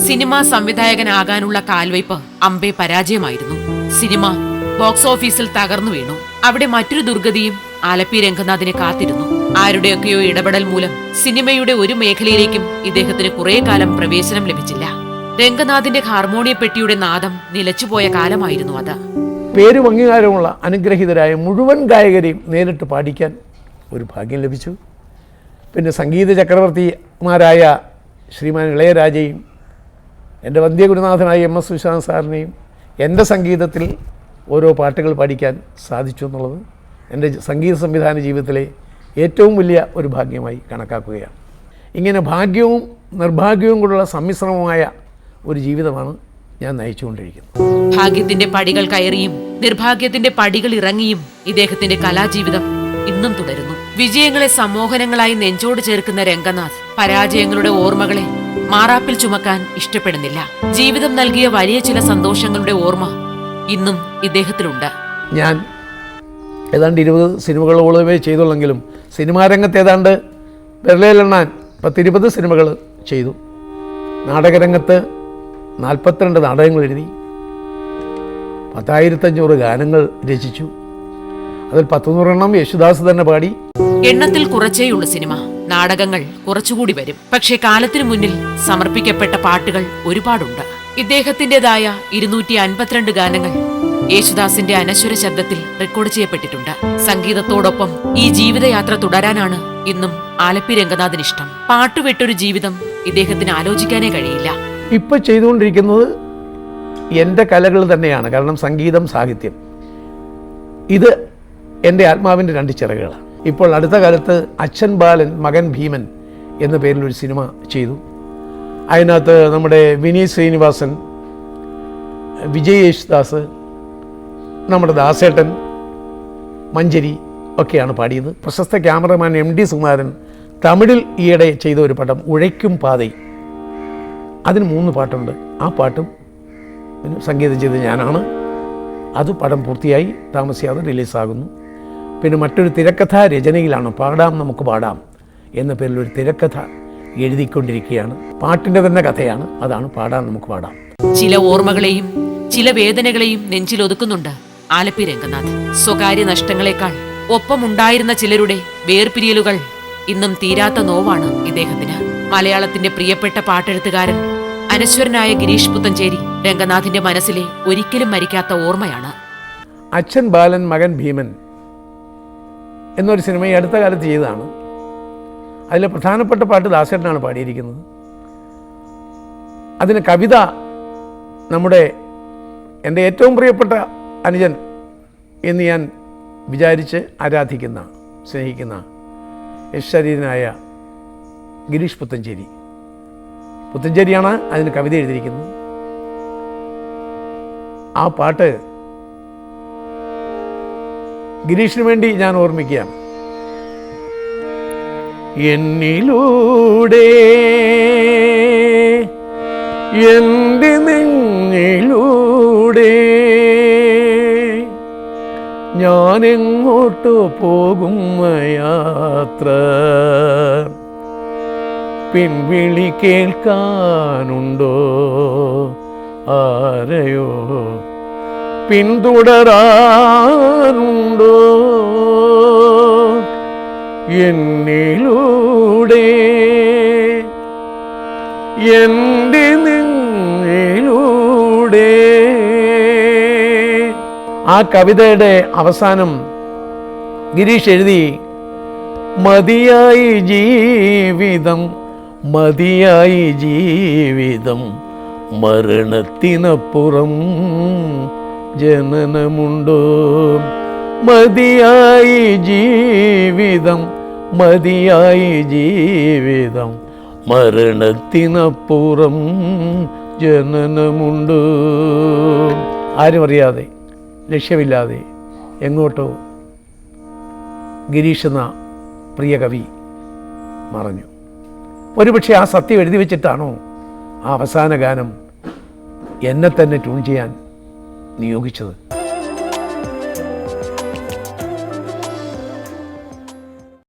Cinema സംവിധായകനാകാനുള്ള കാൽവയ്പ് അമ്പേ പരാജയമായിരുന്നു. Cinema box ഓഫീസിൽ തകർന്നു വീണു. അവിടെ മറ്റൊരു ദുർഗതിയും ആലപ്പി രംഗനാഥിനെ കാത്തിരുന്നു. ആരുടെയൊക്കെയോ ഇടപെടൽ മൂലം സിനിമയുടെ ഒരു മേഖലയിലേക്കും ഇദ്ദേഹത്തിന് കുറെ കാലം പ്രവേശനം ലഭിച്ചില്ല. രംഗനാഥിന്റെ ഹാർമോണിയപ്പെട്ടിയുടെ നാദം നിലച്ചുപോയ കാലമായിരുന്നു അത്. പേരും അംഗീകാരമുള്ള അനുഗ്രഹീതരായ മുഴുവൻ ഗായകരെയും നേരിട്ട് പാടിക്കാൻ ഒരു ഭാഗ്യം ലഭിച്ചു. പിന്നെ സംഗീത ചക്രവർത്തിമാരായ ശ്രീമാൻ ഇളയരാജയും എൻ്റെ വന്ധ്യഗുരുനാഥനായ MS വിശ്വനാഥ് സാറിനെയും എൻ്റെ സംഗീതത്തിൽ ഓരോ പാട്ടുകൾ പാടിക്കാൻ സാധിച്ചു എന്നുള്ളത് എൻ്റെ സംഗീത സംവിധാന ജീവിതത്തിലെ ഏറ്റവും വലിയ ഒരു ഭാഗ്യമായി കണക്കാക്കുകയാണ്. ഇങ്ങനെ ഭാഗ്യവും നിർഭാഗ്യവും കൊണ്ടുള്ള സമ്മിശ്രമമായ ഒരു ജീവിതമാണ് ഞാൻ നയിച്ചുകൊണ്ടിരിക്കുന്നത്. ഭാഗ്യത്തിന്റെ പടികൾ കയറിയും നിർഭാഗ്യത്തിന്റെ പടികൾ ഇറങ്ങിയും ഇദ്ദേഹത്തിന്റെ കലാജീവിതം ഇന്നും തുടരുന്നു. വിജയങ്ങളെ സമ്മോഹനങ്ങളായി നെഞ്ചോട് ചേർക്കുന്ന രംഗനാഥ് പരാജയങ്ങളുടെ ഓർമ്മകളെ മാറാപ്പിൽ ചുമക്കാൻ ഇഷ്ടപ്പെടുന്നില്ല. ജീവിതം നൽകിയ വലിയ ചില സന്തോഷങ്ങളുടെ ഓർമ്മ ഇന്നും ഇദ്ദേഹത്തിലുണ്ട്. ഞാൻ ഏതാണ്ട് 20 സിനിമകളോളമേ ചെയ്തുള്ളെങ്കിലും സിനിമാ രംഗത്ത് ഏതാണ്ട് വിരലിലെണ്ണാൻ 10-20 സിനിമകൾ ചെയ്തു. നാടകരംഗത്ത് 42 നാടകങ്ങൾ എഴുതി, 10,500 ഗാനങ്ങൾ രചിച്ചു. അതിൽ 100 യേശുദാസ് തന്നെ പാടി. എണ്ണത്തിൽ കുറച്ചേയുള്ളൂ സിനിമ, നാടകങ്ങൾ കുറച്ചുകൂടി വരും. പക്ഷേ കാലത്തിനു മുന്നിൽ സമർപ്പിക്കപ്പെട്ട പാട്ടുകൾ ഒരുപാടുണ്ട്. ഇദ്ദേഹത്തിൻ്റെതായ 252 ഗാനങ്ങൾ യേശുദാസിന്റെ അനശ്വര ശബ്ദത്തിൽ റെക്കോർഡ് ചെയ്യപ്പെട്ടിട്ടുണ്ട്. സംഗീതത്തോടൊപ്പം ഈ ജീവിതയാത്ര തുടരാനാണ് ഇന്നും ആലപ്പി രംഗനാഥിന് ഇഷ്ടം. പാട്ടുവിട്ടൊരു ജീവിതം ഇദ്ദേഹത്തിന് ആലോചിക്കാനേ കഴിയില്ല. ഇപ്പോൾ ചെയ്തുകൊണ്ടിരിക്കുന്നത് എൻ്റെ കലകൾ തന്നെയാണ്. കാരണം സംഗീതം, സാഹിത്യം ഇത് എൻ്റെ ആത്മാവിൻ്റെ 2 ചിറകുകളാണ്. ഇപ്പോൾ അടുത്ത കാലത്ത് അച്ഛൻ ബാലൻ മകൻ ഭീമൻ എന്ന പേരിലൊരു സിനിമ ചെയ്തു. അതിനകത്ത് നമ്മുടെ വിനീത് ശ്രീനിവാസൻ, വിജയ് യേശുദാസ്, നമ്മുടെ ദാസേട്ടൻ, മഞ്ചരി ഒക്കെയാണ് പാടിയത്. പ്രശസ്ത ക്യാമറമാൻ MD സുകുമാരൻ തമിഴിൽ ഈയിടെ ചെയ്ത ഒരു പടം ഉഴയ്ക്കും പാതൈ, അതിന് 3 പാട്ടുണ്ട്. ആ പാട്ടും സംഗീതം ചെയ്ത് ഞാനാണ്. അത് പടം പൂർത്തിയായി താമസിയാതെ റിലീസാകുന്നു. പിന്നെ മറ്റൊരു തിരക്കഥാ രചനയിലാണ് പാടാം നമുക്ക് പാടാം എന്ന പേരിലൊരു തിരക്കഥ എഴുതിക്കൊണ്ടിരിക്കുകയാണ്. പാട്ടിൻ്റെ തന്നെ കഥയാണ്. അതാണ് പാടാം നമുക്ക് പാടാം. ചില ഓർമ്മകളെയും ചില വേദനകളെയും നെഞ്ചിലൊതുക്കുന്നുണ്ട് ആലപ്പി രംഗനാഥ്. സ്വകാര്യ നഷ്ടങ്ങളെക്കാൾ ഒപ്പമുണ്ടായിരുന്ന ചിലരുടെ വേർപിരിയലുകൾ ഇന്നും തീരാത്ത നോവാണ് ഇദ്ദേഹത്തിന്. മലയാളത്തിന്റെ പ്രിയപ്പെട്ട പാട്ടെഴുത്തുകാരൻ അനശ്വരനായ ഗിരീഷ് പുത്തഞ്ചേരി രംഗനാഥിന്റെ മനസ്സിലെ ഒരിക്കലും മരിക്കാത്ത ഓർമ്മയാണ്. അച്ഛൻ ബാലൻ മകൻ ഭീമൻ എന്നൊരു സിനിമ ഈ അടുത്ത കാലത്ത് ചെയ്തതാണ്. അതിലെ പ്രധാനപ്പെട്ട പാട്ട് ദാസേട്ടനാണ് പാടിയിരിക്കുന്നത്. അതിന് കവിത നമ്മുടെ എൻ്റെ ഏറ്റവും പ്രിയപ്പെട്ട അനുജൻ എന്ന് ഞാൻ വിചാരിച്ച് ആരാധിക്കുന്ന, സ്നേഹിക്കുന്ന യശരീരനായ ഗിരീഷ് പുത്തഞ്ചേരിയാണ് അതിന് കവിത എഴുതിയിരിക്കുന്നത്. ആ പാട്ട് ഗിരീഷിന് വേണ്ടി ഞാൻ ഓർമ്മിക്കുകയാണ്. എന്നിലൂടെ എൻ്റെ നെഞ്ഞിലൂടെ ഞാനെങ്ങോട്ടോ പോകും യാത്ര, പിൻവിളി കേൾക്കാനുണ്ടോ ആരെയോ പിന്തുടരാനുണ്ടോ എന്നിലൂടെ എൻ്റെ നെഞ്ചിലൂടെ. ആ കവിതയുടെ അവസാനം ഗിരീഷ് എഴുതി, മതിയായി ജീവിതം മതിയായി ജീവിതം മരണത്തിനപ്പുറം ജനനമുണ്ടോ, മതിയായി ജീവിതം മതിയായി ജീവിതം മരണത്തിനപ്പുറം ജനനമുണ്ടോ. ആരും അറിയാതെ ലക്ഷ്യമില്ലാതെ എങ്ങോട്ടോ ഗിരീഷ് എന്ന പ്രിയ കവി മറഞ്ഞു. ഒരുപക്ഷെ ആ സത്യം എഴുതി വെച്ചിട്ടാണോ ആ അവസാന ഗാനം എന്നെ തന്നെ ട്യൂൺ ചെയ്യാൻ നിയോഗിച്ചത്.